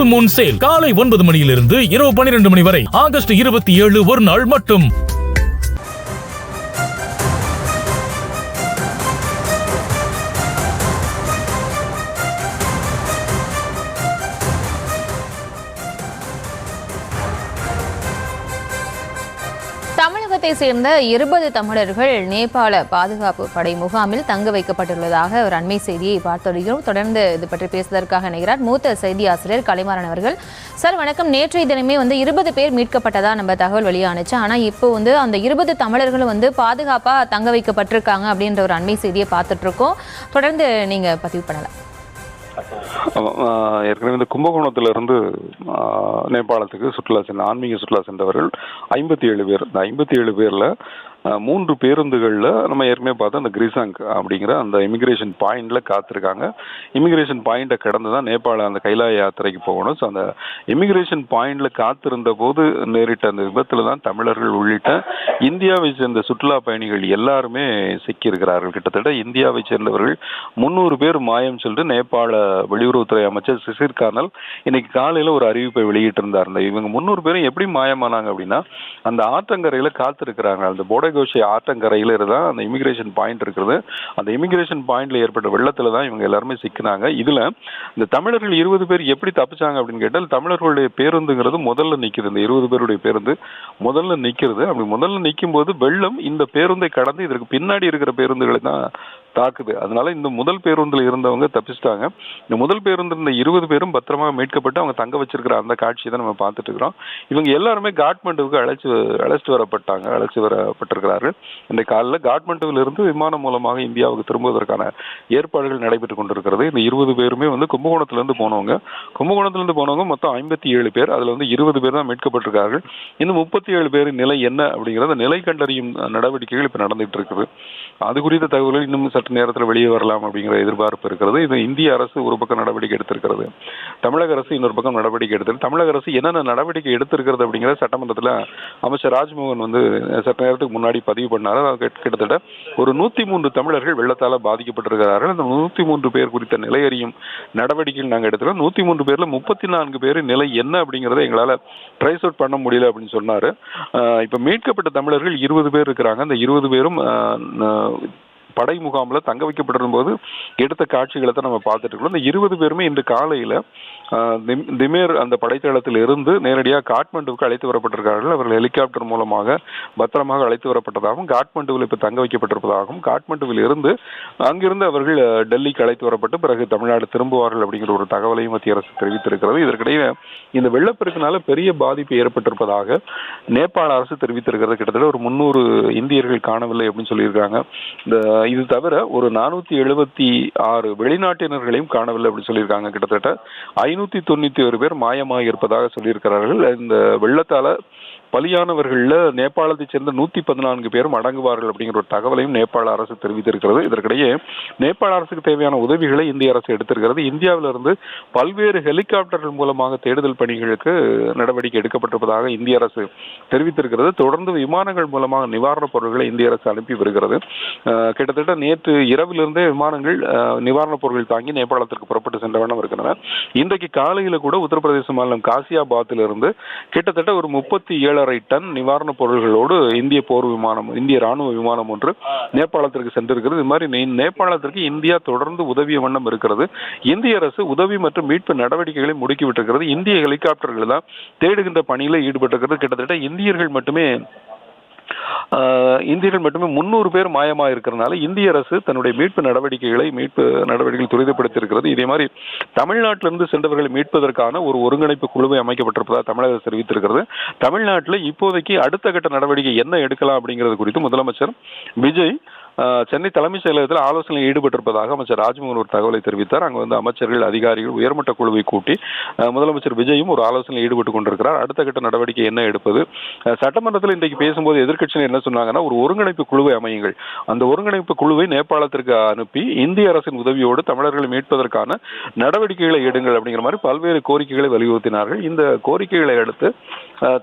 Full Moon sale காலை 9 மணியிலிருந்து இரவு 12 மணி வரை ஆகஸ்ட் 27 ஒரு நாள் மட்டும். தமிழகத்தை சேர்ந்த 20 தமிழர்கள் நேபாள பாதுகாப்பு படை முகாமில் தங்க வைக்கப்பட்டுள்ளதாக ஒரு அண்மை செய்தியை பார்த்துள்ளோம். தொடர்ந்து இது பற்றி பேசுவதற்காக இணைகிறார் மூத்த செய்தி ஆசிரியர் கலைமாறன் அவர்கள். சார் வணக்கம். நேற்றைய தினமே 20 பேர் மீட்கப்பட்டதா நம்ம தகவல் வெளியானுச்சு. ஆனால் இப்போ அந்த 20 தமிழர்களும் பாதுகாப்பா தங்க வைக்கப்பட்டிருக்காங்க அப்படின்ற ஒரு அண்மை செய்தியை பார்த்துட்டு இருக்கோம். தொடர்ந்து நீங்க பதிவு பண்ணலாம். ஏற்கனவே இந்த கும்பகோணத்திலிருந்து நேபாளத்துக்கு ஆன்மீக சுற்றுலா சென்றவர்கள் 57 பேர். இந்த 57 பேர்ல 3 பேருந்துகளில் நம்ம ஏற்கனவே பார்த்தா அந்த கிரிசாங் அப்படிங்கிற அந்த இமிகிரேஷன் பாயிண்ட்ல காத்திருக்காங்க. இமிகிரேஷன் பாயிண்டை கடந்து தான் நேபாள அந்த கைலாய யாத்திரைக்கு போகணும். ஸோ அந்த இமிகிரேஷன் பாயிண்ட்ல காத்திருந்த போது நேரிட்ட அந்த விபத்துல தான் தமிழர்கள் உள்ளிட்ட இந்தியாவை சேர்ந்த சுற்றுலா பயணிகள் எல்லாருமே சிக்கியிருக்கிறார்கள். கிட்டத்தட்ட இந்தியாவை சேர்ந்தவர்கள் 300 பேர் மாயம் சொல்லிட்டு நேபாள வெளியுறவுத்துறை அமைச்சர் சிசிர் கானல் இன்னைக்கு காலையில ஒரு அறிவிப்பை வெளியிட்டிருந்தார். இவங்க 300 பேரும் எப்படி மாயமானாங்க அப்படின்னா அந்த ஆற்றங்கரையில காத்திருக்கிறாங்க. அந்த போடகோஷி ஆற்றங்கரையில தான் அந்த இமிகிரேஷன் பாயிண்ட் இருக்கிறது. அந்த இமிகிரேஷன் பாயிண்ட்ல ஏற்பட்ட வெள்ளத்துல தான் இவங்க எல்லாருமே சிக்கினாங்க. இதுல இந்த தமிழர்கள் 20 பேர் எப்படி தப்பிச்சாங்க அப்படின்னு கேட்டால் தமிழர்களுடைய பேருந்துங்கிறது முதல்ல நிற்கிறது. இந்த 20 பேருடைய பேருந்து முதல்ல நிற்கிறது. அப்படி முதல்ல நிற்கும் போது வெள்ளம் இந்த பேருந்தை கடந்து இதற்கு பின்னாடி இருக்கிற பேருந்துகளை தான் தாக்குது. அதனால இந்த முதல் பேருந்தில் இருந்தவங்க தப்பிச்சிட்டாங்க. இந்த முதல் பேருந்து இருந்த 20 பேரும் பத்திரமா மீட்கப்பட்டு அவங்க தங்க வச்சிருக்கிற அந்த காட்சியை தான் நம்ம பார்த்துட்டு இருக்கிறோம். இவங்க எல்லாருமே காட்மண்டுவுக்கு அழைச்சிட்டு வரப்பட்டிருக்கிறார்கள். இந்த காலையில் காட்மண்டுவில் இருந்து விமானம் மூலமாக இந்தியாவுக்கு திரும்புவதற்கான ஏற்பாடுகள் நடைபெற்றுக் கொண்டிருக்கிறது. இந்த 20 பேருமே கும்பகோணத்திலிருந்து போனவங்க மொத்தம் 57 பேர். அதுல 20 பேர் தான் மீட்கப்பட்டிருக்கார்கள். இன்னும் 37 பேரின் நிலை என்ன அப்படிங்கிறத நிலை கண்டறியும் நடவடிக்கைகள் இப்ப நடந்துட்டு இருக்குது. அது குறித்த தகவல்கள் இன்னும் சற்று நேரத்தில் வெளியே வரலாம் அப்படிங்கிற எதிர்பார்ப்பு இருக்கிறது. இது இந்திய அரசு ஒரு பக்கம் நடவடிக்கை எடுத்திருக்கிறது, தமிழக அரசு இன்னொரு பக்கம் நடவடிக்கை எடுத்திருக்கு. தமிழக அரசு என்னென்ன நடவடிக்கை எடுத்திருக்கிறது அப்படிங்கிற சட்டமன்றத்தில் அமைச்சர் ராஜ்மோகன் சற்று நேரத்துக்கு முன்னாடி பதிவு பண்ணாரு. கிட்டத்தட்ட ஒரு 103 தமிழர்கள் வெள்ளத்தால பாதிக்கப்பட்டிருக்கிறார்கள். அந்த 103 பேர் குறித்த நிலை அறியும் நடவடிக்கைகள் நாங்கள் எடுத்துக்கிறோம். 103 பேர்ல 34 பேர் நிலை என்ன அப்படிங்கிறத எங்களால் ட்ரைஸ் அவுட் பண்ண முடியல அப்படின்னு சொன்னாரு. இப்ப மீட்கப்பட்ட தமிழர்கள் 20 பேர் இருக்கிறாங்க. அந்த 20 பேரும் படை முகாமில் தங்க வைக்கப்பட்டிருக்கும் போது எடுத்த காட்சிகளை தான் நம்ம பார்த்துட்டு இருக்கோம். இந்த 20 பேருமே இன்று காலையில் திமேர் அந்த படைத்தளத்தில் இருந்து நேரடியாக காட்மண்டுவுக்கு அழைத்து வரப்பட்டிருக்கார்கள். அவர்கள் ஹெலிகாப்டர் மூலமாக பத்திரமாக அழைத்து வரப்பட்டதாகவும் காட்மண்டுவில் இப்போ தங்க வைக்கப்பட்டிருப்பதாகவும் காட்மண்டுவில் இருந்து அங்கிருந்து அவர்கள் டெல்லிக்கு அழைத்து வரப்பட்டு பிறகு தமிழ்நாடு திரும்புவார்கள் அப்படிங்கிற ஒரு தகவலையும் மத்திய அரசு தெரிவித்திருக்கிறது. இதற்கிடையே இந்த வெள்ளப்பெருக்கினால பெரிய பாதிப்பு ஏற்பட்டிருப்பதாக நேபாள அரசு தெரிவித்திருக்கிறது. கிட்டத்தட்ட ஒரு 300 இந்தியர்கள் காணவில்லை அப்படின்னு சொல்லியிருக்காங்க. இது தவிர ஒரு 476 வெளிநாட்டினர்களையும் காணவில்லை அப்படின்னு சொல்லியிருக்காங்க. கிட்டத்தட்ட 591 பேர் மாயமாக இருப்பதாக சொல்லியிருக்கிறார்கள். இந்த வெள்ளத்தால பலியானவர்கள்ல நேபாளத்தை சேர்ந்த 114 பேரும் அடங்குவார்கள் அப்படிங்கிற ஒரு தகவலையும் நேபாள அரசு தெரிவித்திருக்கிறது. இதற்கிடையே நேபாள அரசுக்கு தேவையான உதவிகளை இந்திய அரசு எடுத்திருக்கிறது. இந்தியாவிலிருந்து பல்வேறு ஹெலிகாப்டர்கள் மூலமாக தேடுதல் பணிகளுக்கு நடவடிக்கை எடுக்கப்பட்டிருப்பதாக இந்திய அரசு தெரிவித்திருக்கிறது. தொடர்ந்து விமானங்கள் மூலமாக நிவாரணப் பொருட்களை இந்திய அரசு அனுப்பி வருகிறது. கிட்டத்தட்ட நேற்று இரவிலிருந்தே விமானங்கள் நிவாரணப் பொருட்கள் தாங்கி நேபாளத்திற்கு புறப்பட்டு சென்ற வண்ணம் இருக்கின்றன. இன்றைக்கு காலையில கூட உத்தரப்பிரதேச மாநிலம் காசியாபாத்திலிருந்து கிட்டத்தட்ட ஒரு 37 டன் நிவாரணப் பொருள்களோடு இந்திய ராணுவ விமானம் ஒன்று நேபாளத்திற்கு சென்றிருக்கிறது. இது மாதிரி நேபாளத்திற்கு இந்தியா தொடர்ந்து உதவிய வண்ணம் இருக்கிறது. இந்திய அரசு உதவி மற்றும் மீட்பு நடவடிக்கைகளை முடுக்கிவிட்டிருக்கிறது. இந்திய ஹெலிகாப்டர்கள் தான் தேடுகின்ற பணியில் ஈடுபட்டிருக்கிறது. கிட்டத்தட்ட இந்தியர்கள் மட்டுமே 300 பேர் மாயமாக இருக்கிறதுனால இந்திய அரசு தன்னுடைய மீட்பு நடவடிக்கைகள் துரிதப்படுத்தியிருக்கிறது. இதே மாதிரி தமிழ்நாட்டிலிருந்து சென்றவர்களை மீட்பதற்கான ஒரு ஒருங்கிணைப்பு குழுவை அமைக்கப்பட்டிருப்பதாக தமிழக அரசு தெரிவித்திருக்கிறது. தமிழ்நாட்டில் இப்போதைக்கு அடுத்த கட்ட நடவடிக்கை என்ன எடுக்கலாம் அப்படிங்கிறது குறித்து முதலமைச்சர் விஜய் சென்னை தலைமைச் செயலகத்தில் ஆலோசனையில் ஈடுபட்டிருப்பதாக அமைச்சர் ராஜ்மோகன் ஒரு தகவலை தெரிவித்தார். அங்கு அமைச்சர்கள், அதிகாரிகள், உயர்மட்ட குழுவை கூட்டி முதலமைச்சர் விஜயும் ஒரு ஆலோசனையில் ஈடுபட்டுக் கொண்டிருக்கிறார். அடுத்த கட்ட நடவடிக்கை என்ன எடுப்பது? சட்டமன்றத்தில் இன்றைக்கு பேசும்போது எதிர்க்கட்சியினர் என்ன சொன்னாங்கன்னா, ஒரு ஒருங்கிணைப்பு குழுவை அமையுங்கள், அந்த ஒருங்கிணைப்பு குழுவை நேபாளத்திற்கு அனுப்பி இந்திய அரசின் உதவியோடு தமிழர்களை மீட்பதற்கான நடவடிக்கைகளை எடுங்கள் அப்படிங்கிற மாதிரி பல்வேறு கோரிக்கைகளை வலியுறுத்தினார்கள். இந்த கோரிக்கைகளை அடுத்து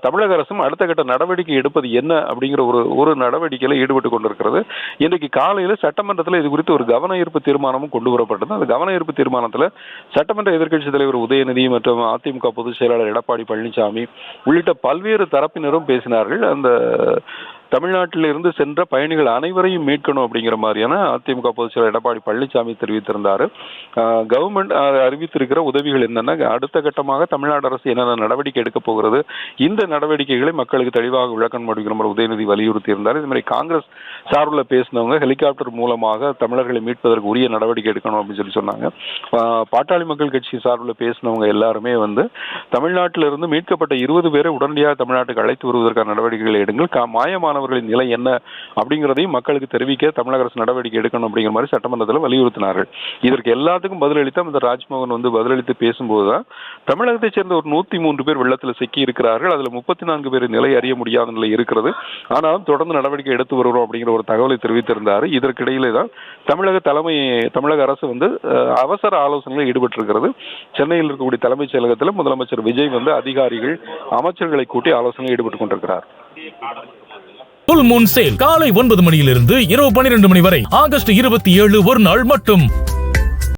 தமிழக அரசும் அடுத்த கட்ட நடவடிக்கை எடுப்பது என்ன அப்படிங்கிற ஒரு நடவடிக்கையில் ஈடுபட்டுக் கொண்டிருக்கிறது. இன்றைக்கு இன்னைக்கு காலையில சட்டமன்றத்தில் இது குறித்து ஒரு கவன ஈர்ப்பு தீர்மானமும் கொண்டு வரப்பட்டது. அந்த கவன ஈர்ப்பு தீர்மானத்தில் சட்டமன்ற எதிர்க்கட்சித் தலைவர் உதயநிதி மற்றும் அதிமுக பொதுச் செயலாளர் எடப்பாடி பழனிசாமி உள்ளிட்ட பல்வேறு தரப்பினரும் பேசினார்கள். அந்த தமிழ்நாட்டில் இருந்து சென்ற பயணிகள் அனைவரையும் மீட்கணும் அப்படிங்கிற மாதிரியான அதிமுக பொதுச் செயலர் எடப்பாடி பழனிசாமி தெரிவித்திருந்தார். கவர்மெண்ட் அறிவித்திருக்கிற உதவிகள் என்னென்ன, அடுத்த கட்டமாக தமிழ்நாடு அரசு என்னென்ன நடவடிக்கை எடுக்க போகிறது, இந்த நடவடிக்கைகளை மக்களுக்கு தெளிவாக விளக்கணும் அப்படிங்கிற மாதிரி உதயநிதி வலியுறுத்தி இருந்தார். இது மாதிரி காங்கிரஸ் சார்பில் பேசினவங்க ஹெலிகாப்டர் மூலமாக தமிழர்களை மீட்பதற்கு உரிய நடவடிக்கை எடுக்கணும் அப்படின்னு சொன்னாங்க. பாட்டாளி மக்கள் கட்சி சார்பில் பேசினவங்க எல்லாருமே தமிழ்நாட்டில் இருந்து மீட்கப்பட்ட 20 பேரை உடனடியாக தமிழ்நாட்டுக்கு அழைத்து வருவதற்கான நடவடிக்கைகளை எடுங்கள், மாயமானவர்களின் நிலை என்ன அப்படிங்கிறதையும் மக்களுக்கு தெரிவிக்க தமிழக அரசு நடவடிக்கை எடுக்கணும் அப்படிங்கிற மாதிரி சட்டமன்றத்தில் வலியுறுத்தினார்கள். இதற்கு எல்லாத்துக்கும் பதிலளித்த அந்த ராஜ்மோகன் பதிலளித்து பேசும்போதுதான் தமிழகத்தைச் சேர்ந்த ஒரு 103 பேர் வெள்ளத்தில் சிக்கி இருக்கிறார்கள். அதுல 34 பேர் நிலை அறிய முடியாத நிலை இருக்கிறது. ஆனாலும் தொடர்ந்து நடவடிக்கை எடுத்து வருகிறோம் அப்படிங்கிற ஒரு தகவலை தெரிவித்திருந்தார். இதற்கிடையிலே தான் தமிழக அரசு அவசர ஆலோசனையில் ஈடுபட்டிருக்கிறது. சென்னையில் இருக்கக்கூடிய தலைமைச் செயலகத்தில் முதலமைச்சர் விஜய் அதிகாரிகள் அமைச்சர்களை கூட்டி ஆலோசனையில் ஈடுபட்டுக் கொண்டிருக்கிறார். ஃபுல் மூன் சேல் காலை 9 மணியிலிருந்து இரவு 12 மணி வரை ஆகஸ்ட் 27 ஒரு நாள் மட்டும்.